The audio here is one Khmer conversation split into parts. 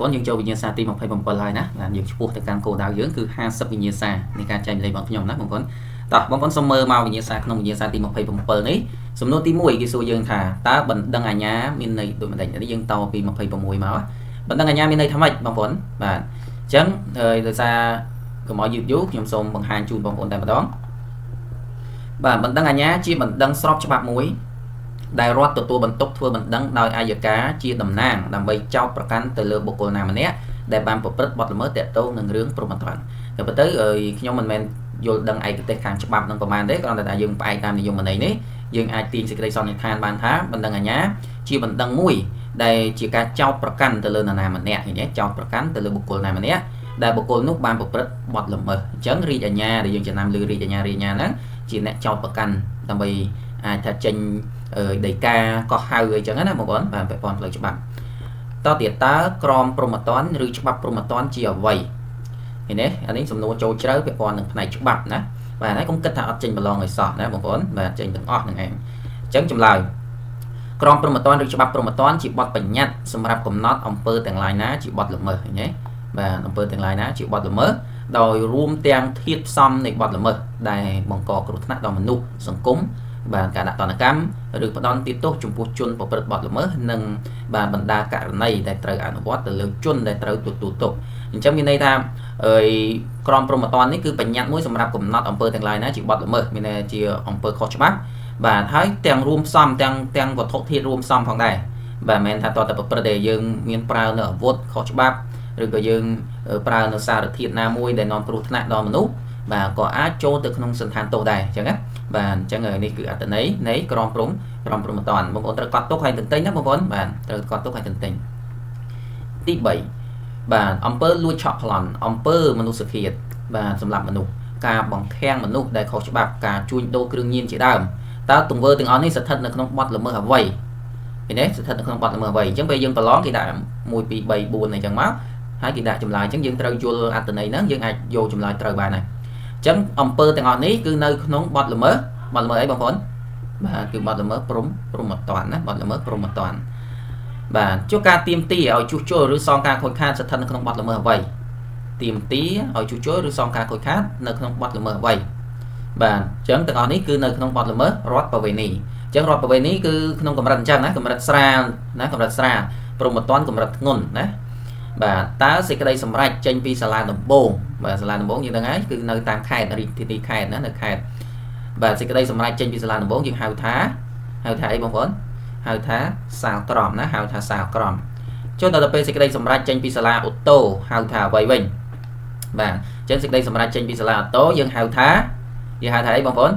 con nhưng cho vinyasa tim một hay bằng lại nè là những chụp từ càng cổ đào dưỡng cứ 20 vinyasa nên càng chạy lấy bằng nhom nè bằng con xong mơ màu vinyasa không vinyasa tim một hay bằng này sum nô tim mũi cái số dương thả ta bận đăng ảnh nhá min này tụi mình đánh cái dương tàu vì một hay bằng mũi máu bận đăng ảnh nhá min này thắm mạch bằng con và chấm rồi ra có mọi dịp dốt nhom xong bằng hàng chun bằng con tại mà đó và bận đăng ảnh nhá chia bận đăng shop cho bạn mũi đại rótตัวบรรทุกធ្វើបណ្ដឹងដោយអាយកាជាតំណាងដើម្បីចោទប្រកាន់ទៅលើបុគ្គលណាម្នាក់ដែលបានប្រព្រឹត្តបទល្មើសទាក់ទងនឹងរឿងព្រហ្មទណ្ឌតែប៉ុន្តែខ្ញុំមិនមែនយល់ដឹងឯកទេសខាងច្បាប់នឹងប្រមាណទេគ្រាន់តែថាយើងផ្អែកតាមនិយមន័យនេះយើងអាចទាញសេចក្តីសន្និដ្ឋានបានថាបណ្ដឹងអាជ្ញាជាបណ្ដឹងមួយដែលជាការចោទប្រកាន់ទៅលើនរណាម្នាក់ឃើញទេចោទប្រកាន់ទៅលើបុគ្គលណាម្នាក់ដែលបុគ្គលនោះបានប្រព្រឹត្តបទល្មើសអញ្ចឹងរាជអាជ្ញាដែលយើងចំណាំលើរាជអាជ្ញាហ្នឹងជាអ្នកចោទប្រកាន់ដើម្បីអាចថាចេញដីកាកោះហៅអីចឹងណាបងប្អូនបានពាក់ព័ន្ធផ្លូវច្បាប់តទៀតតើក្រមព្រហ្មទណ្ឌឬច្បាប់ព្រហ្មទណ្ឌជាអ្វីឃើញទេអានេះសំណួរចូលជ្រៅពាក់ព័ន្ធនឹងផ្នែកច្បាប់ណាបាទហើយកុំគិតថាអត់ចេញប្រឡងឲ្យសោះណាបងប្អូនបាទចេញទាំងអស់ហ្នឹងឯងអញ្ចឹងចម្លើយក្រមព្រហ្មទណ្ឌឬច្បាប់ព្រហ្មទណ្ឌជាបទបញ្ញត្តិសម្រាប់កំណត់អំពើទាំងឡាយណាជាបទល្មើសឃើញទេបាទអំពើទាំងឡាយណាជាបទល្មើសដោយរួមទាំងធាតុផ្សំនៃបទល្មើសដែលបង្កគ្រោះថ្នាក់ដល់មនុស្សសង្គមបានការដាក់ទណ្ឌកម្មឬផ្ដន់ទោសចំពោះជនប្រព្រឹត្តបទល្មើសនិងបានបណ្ដាករណីដែលត្រូវអនុវត្តទៅលើជនដែលត្រូវទទួលទោសអញ្ចឹងមានន័យថាក្រមព្រហ្មទណ្ឌនេះគឺបញ្ញត្តិមួយសម្រាប់កំណត់អំពើទាំងឡាយណាជាបទល្មើសមានន័យជាអំពើខុសច្បាប់បាទហើយទាំងរួមផ្សំទាំងវត្ថុធាតុរួមផ្សំផងដែរបាទមិនមែនថាតើតែប្រព្រឹត្តតែយើងមានប្រើនៅអាវុធខុសច្បាប់ឬក៏យើងប្រើនៅសារធាតុណាមួយដែលនាំគ្រោះថ្នាក់ដល់មនុស្សបាទក៏អាចចូលទៅក្នុងសន្តានទោសដែរអញ្ចឹងណាបាទអញ្ចឹងនេះគឺអត្ថន័យនៃក្រមព្រហ្មទណ្ឌបងប្អូនត្រូវកត់ទុកហើយទន្ទិញណាបងប្អូនបាទត្រូវកត់ទុកហើយទន្ទិញទី3បាទអំពើលួចឆក់ប្លន់អំពើមនុស្សឃាតបាទសម្រាប់មនុស្សការបង្ខាំងមនុស្សដែលខុសច្បាប់ការជួញដូរគ្រឿងញៀនជាដើមតើទង្វើទាំងអស់នេះស្ថិតនៅក្នុងបទល្មើសអ្វីឃើញទេស្ថិតនៅក្នុងបទល្មើសអ្វីអញ្ចឹងពេលយើងប្រឡងគេដាក់1 2 3 4អីចឹងមកហើយគេដាក់ចម្លើយអញ្ចឹងយើងត្រូវយល់អត្ថន័យហ្នឹងយើងអាចយកចម្លើយត្រូវបានហើយអញ្ចឹងអំពើទាំងអស់នេះគឺនៅក្នុងបទល្មើសអីបងប្អូនបាទគឺបទល្មើសព្រហ្មទណ្ឌណាបទល្មើសព្រហ្មទណ្ឌបាទជួការទៀមទីឲ្យជួសជុលឬសងការខូចខាតស្ថិតនៅក្នុងបទល្មើសអ្វីទៀមទីឲ្យជួសជុលឬសងការខូចខាតនៅក្នុងបទល្មើសអ្វីបាទអញ្ចឹងទាំងអស់នេះគឺនៅក្នុងបទល្មើសរដ្ឋប្រវេណីអញ្ចឹងរដ្ឋប្រវេណីគឺក្នុងកម្រិតអញ្ចឹងណាកម្រិតស្រាលណាកម្រិតស្រាលព្រហ្មទណ្ឌកម្រិតធ្ងន់ណាបាទតើសេចក្តីសម្រេចចេញពីសាលាដំបងបាទសាលាដំបងយើងដឹងហើយគឺនៅតាមខេត្តរាជធានីខេត្តណានៅខេត្តបាទសេចក្តីសម្រេចចេញពីសាលាដំបងយើងហៅថាអីបងប្អូនហៅថាសាលក្រមណាហៅថាសាលក្រមចុះដល់ទៅពេលសេចក្តីសម្រេចចេញពីសាលាអូតូហៅថាអ្វីវិញបាទអញ្ចឹងសេចក្តីសម្រេចចេញពីសាលាអូតូយើងហៅថាអីបងប្អូន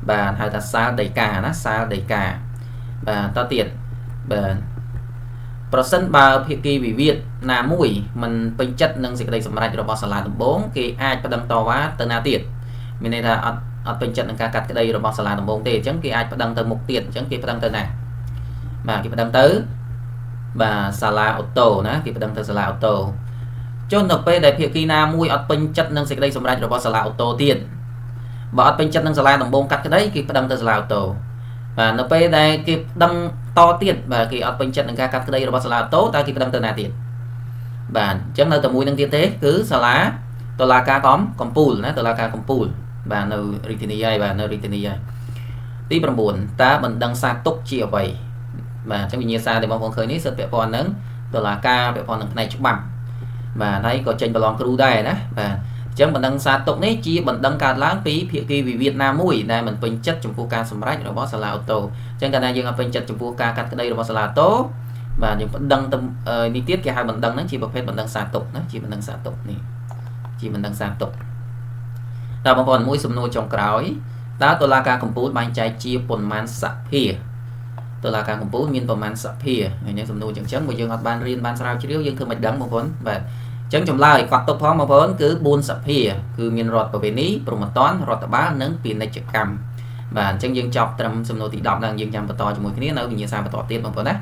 បាទហៅថាសាលដីកាណាសាលដីកាបាទតទៀតបាទប្រសិនបើភាគីវិវាទណាមួយមិនពេញចិត្តនឹងសេចក្តីសម្រេចរបស់សាលាដំបងគេអាចប្តឹងតវ៉ាទៅណាទៀតមានន័យថាអត់ពេញចិត្តនឹងការកាត់ក្តីរបស់សាលាដំបងទេអញ្ចឹងគេអាចប្តឹងទៅមុខទៀតអញ្ចឹងគេប្តឹងទៅណាបាទគេប្តឹងទៅបាទសាលាអូតូណាគេប្តឹងទៅសាលាអូតូចុះនៅពេលដែលភាគីណាមួយអត់ពេញចិត្តនឹងសេចក្តីសម្រេចរបស់សាលាអូតូទៀតបើអត់ពេញចិត្តនឹងសាលាដំបងកាត់ក្តីគេប្តឹងទៅសាលាអូតូបាទនៅពេលដែលគេប្តឹងតទៀតបាទគេអត់ពេញចិត្តនឹងការកាត់ក្តីរបស់សាលាអូតូតើគេប្តឹងទៅណាទៀតបាទអញ្ចឹងនៅតែមួយនឹងទៀតទេគឺសាលាតុលាការកំពូលណាតុលាការកំពូលបាទនៅរាជធានីហើយបាទនៅរាជធានីហើយទី9តើបណ្ដឹងសារទុកជាអ្វីបាទអញ្ចឹងវិញ្ញាសាដែលបងប្អូនឃើញនេះសិតពាក់ព័ន្ធនឹងតុលាការពាក់ព័ន្ធនឹងផ្នែកច្បាប់បាទហើយក៏ចេញប្រឡងគ្រូដែរណាបាទអញ្ចឹងបណ្ដឹងសារទុកនេះជាបណ្ដឹងកើតឡើងពីភាគីវិវាទណាមួយដែលមិនពេញចិត្តចំពោះការសម្រេចរបស់សាលាអូតូអញ្ចឹងកាលណាយើងអត់ពេញចិត្តចំពោះការកាត់ក្តីរបស់សាលាអូតូបាទយើងបណ្ដឹងទៅនេះទៀតគេហៅបណ្ដឹងហ្នឹងជាប្រភេទបណ្ដឹងសារទុកណាជាបណ្ដឹងសារទុកនេះជាបណ្ដឹងសារទុកដល់បងប្អូនមួយសំណួរចុងក្រោយតើតុលាការកំពូលបែងចែកជាប៉ុន្មានសភាតុលាការកំពូលមានប៉ុន្មានសភានេះសំណួរចឹងមកយើងអត់បានរៀនបានស្រាវជ្រាវយើងធ្វើមិនដឹងបងប្អូនបាទអញ្ចឹងចម្លើយកត់ទុកផងបងប្អូនគឺ4សភាគឺមានរដ្ឋប្រវេណីព្រហ្មទណ្ឌរដ្ឋបាលនិងពាណិជ្ជកម្មបាទអញ្ចឹងយើងចប់ត្រឹមសំណួរទី10ហ្នឹងយើងចាំបន្តជាមួយគ្នានៅវិញ្ញាសាបន្តទៀតបងប្អូនណា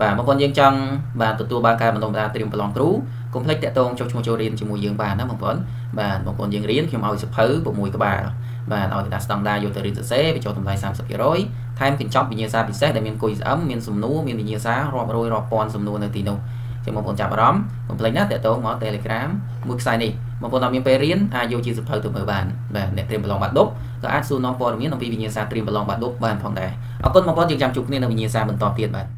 បាទបងប្អូនយើងចង់បាទទទួលបានការបណ្ដុំបណ្ដាលត្រៀមប្រឡងគ្រូកុំភ្លេចតាក់ទងចុះឈ្មោះចូលរៀនជាមួយយើងបានណាបងប្អូនបាទបងប្អូនយើងរៀនខ្ញុំឲ្យសភៅ6ក្បាលបាទឲ្យតាស្តង់ដាយកទៅរៀនសរសេរបញ្ចុះតម្លៃ 30% ថែមកញ្ចប់វិញ្ញាសាពិសេសដែលមានគុយស្អឹមមានសំណួរមានវិញ្ញាសារាប់រយរាប់ពាន់សំណួរនៅទីនោះអ ចឹងបងប្អូនចាប់អារម្មណ៍កុំភ្លេចណាតើតមក Telegram មួយខ្សែនេះបងប្អូនអត់មានពេលរៀនអាចយកជាសៀវភៅទៅមើលបានបាទអ្នកត្រៀមប្រឡងបាក់ឌុបក៏អាចសួរនាំព័ត៌មានអំពីវិញ្ញាសាត្រៀមប្រឡងបាក់ឌុបបានផងដែរអរគុណបងប្អូនយើងចាំជួបគ្នានៅវិញ្ញាសាបន្តទៀតបាទ